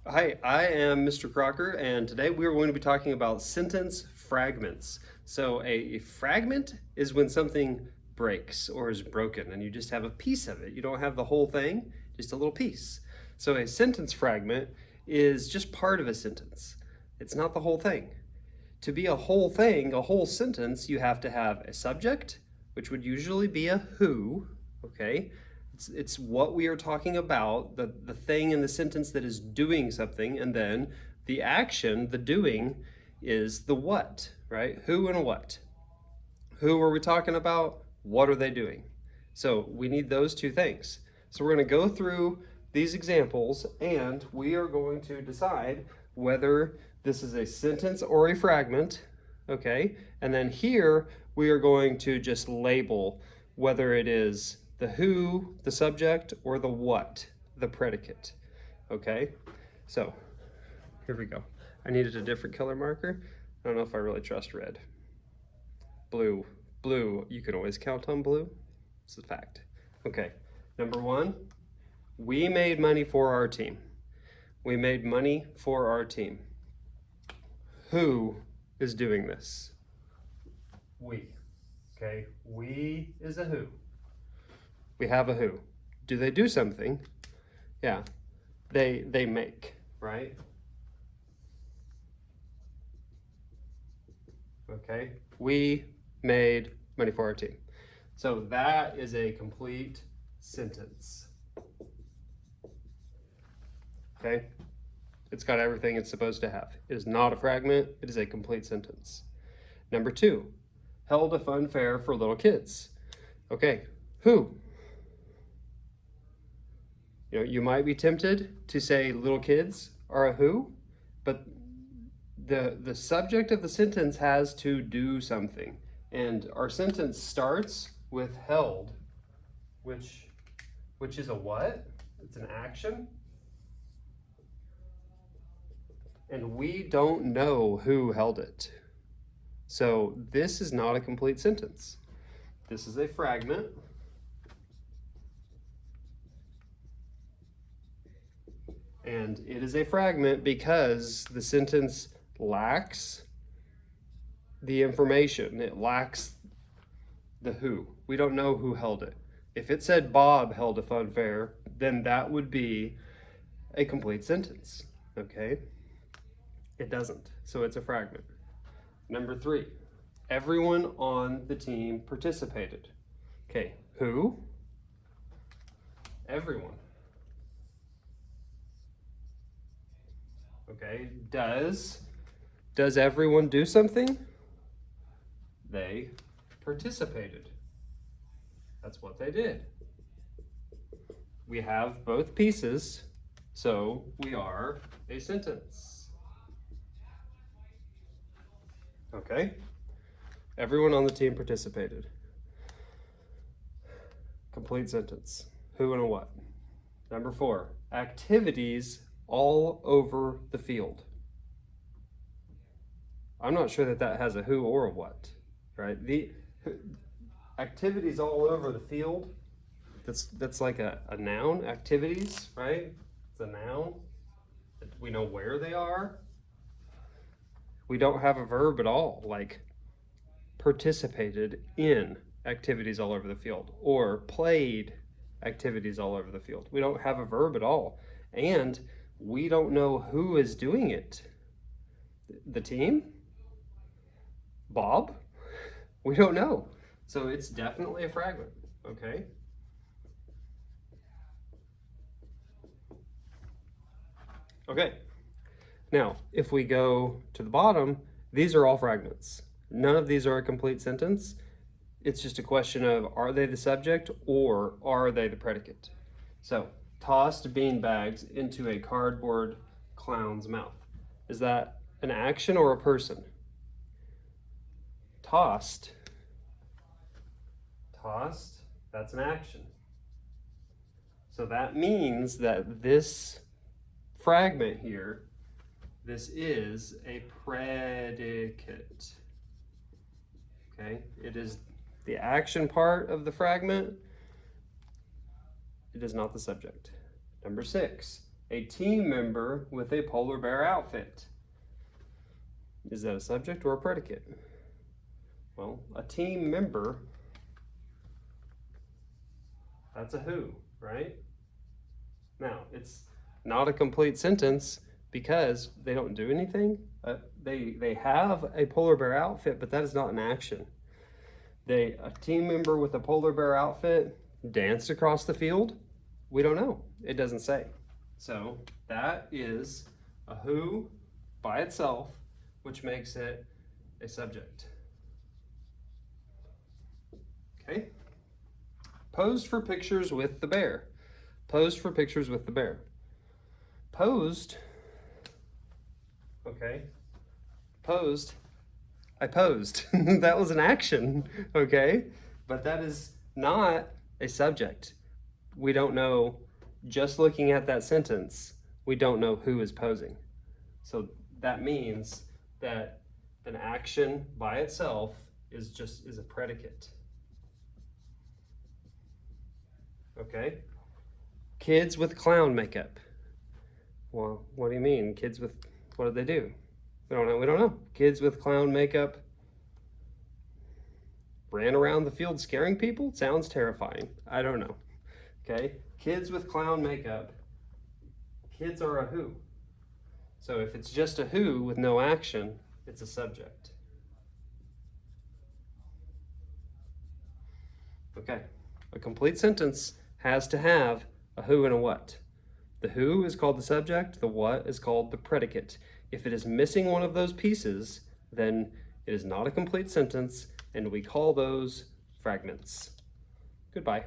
Hi, I am Mr. Crocker, and today we are going to be talking about sentence fragments. So, a fragment is when something breaks or is broken, and you just have a piece of it. You don't have the whole thing, just a little piece. So, a sentence fragment is just part of a sentence, it's not the whole thing. To be a whole thing, a whole sentence, you have to have a subject, which would usually be a who, okay? It's what we are talking about, the thing in the sentence that is doing something, and then the action, the doing, is the what, right? Who and what. Who are we talking about? What are they doing? So we need those two things. So we're going to go through these examples and we are going to decide whether this is a sentence or a fragment, okay? And then here we are going to just label whether it is the who, the subject, or the what, the predicate, okay? So here we go. I needed a different color marker. I don't know if I really trust red. Blue. Blue. You can always count on blue. It's a fact. Okay. Number one, we made money for our team. We made money for our team. Who is doing this? We. Okay. We is a who. We have a who. Do they do something? Yeah. They make, right? Okay. We made money for our team. So that is a complete sentence. Okay? It's got everything it's supposed to have. It is not a fragment, it is a complete sentence. Number two, held a fun fair for little kids. Okay, who? You might be tempted to say little kids are a who, but the subject of the sentence has to do something. And our sentence starts with held, which is a what? It's an action. And we don't know who held it. So this is not a complete sentence. This is a fragment. And it is a fragment because the sentence lacks the information. It lacks the who. We don't know who held it. If it said Bob held a fun fair, then that would be a complete sentence, okay? It doesn't, so it's a fragment. Number three, everyone on the team participated. Okay, who? Everyone. Okay, does everyone do something? They participated. That's what they did. We have both pieces, so we are a sentence. Okay? Everyone on the team participated. Complete sentence. Who and a what? Number four, activities all over the field. I'm not sure that has a who or a what, right? The activities all over the field, that's like a noun, activities, right? It's a noun. We know where they are. We don't have a verb at all, like participated in activities all over the field or played activities all over the field. We don't have a verb at all. And we don't know who is doing it. The team? Bob? We don't know. So it's definitely a fragment, okay? Okay. Now, if we go to the bottom, these are all fragments. None of these are a complete sentence. It's just a question of, are they the subject or are they the predicate? So, tossed beanbags into a cardboard clown's mouth. Is that an action or a person? Tossed, that's an action. So that means that this fragment here, this is a predicate. Okay, it is the action part of the fragment. It is not the subject. Number six, a team member with a polar bear outfit. Is that a subject or a predicate? Well, a team member, that's a who, right? Now, it's not a complete sentence because they don't do anything. They have a polar bear outfit, but that is not an action. A team member with a polar bear outfit danced across the field. We don't know. It doesn't say. So that is a who by itself, which makes it a subject. Okay. Posed for pictures with the bear. Posed for pictures with the bear. Posed. Okay. Posed. I posed. That was an action. Okay. But that is not a subject. We don't know, just looking at that sentence, we don't know who is posing. So that means that an action by itself is a predicate. Okay? Kids with clown makeup. Well, what do you mean? Kids with, what do they do? We don't know. We don't know. Kids with clown makeup ran around the field scaring people? Sounds terrifying. I don't know. Okay? Kids with clown makeup. Kids are a who. So if it's just a who with no action, it's a subject. Okay. A complete sentence has to have a who and a what. The who is called the subject, the what is called the predicate. If it is missing one of those pieces, then it is not a complete sentence, and we call those fragments. Goodbye.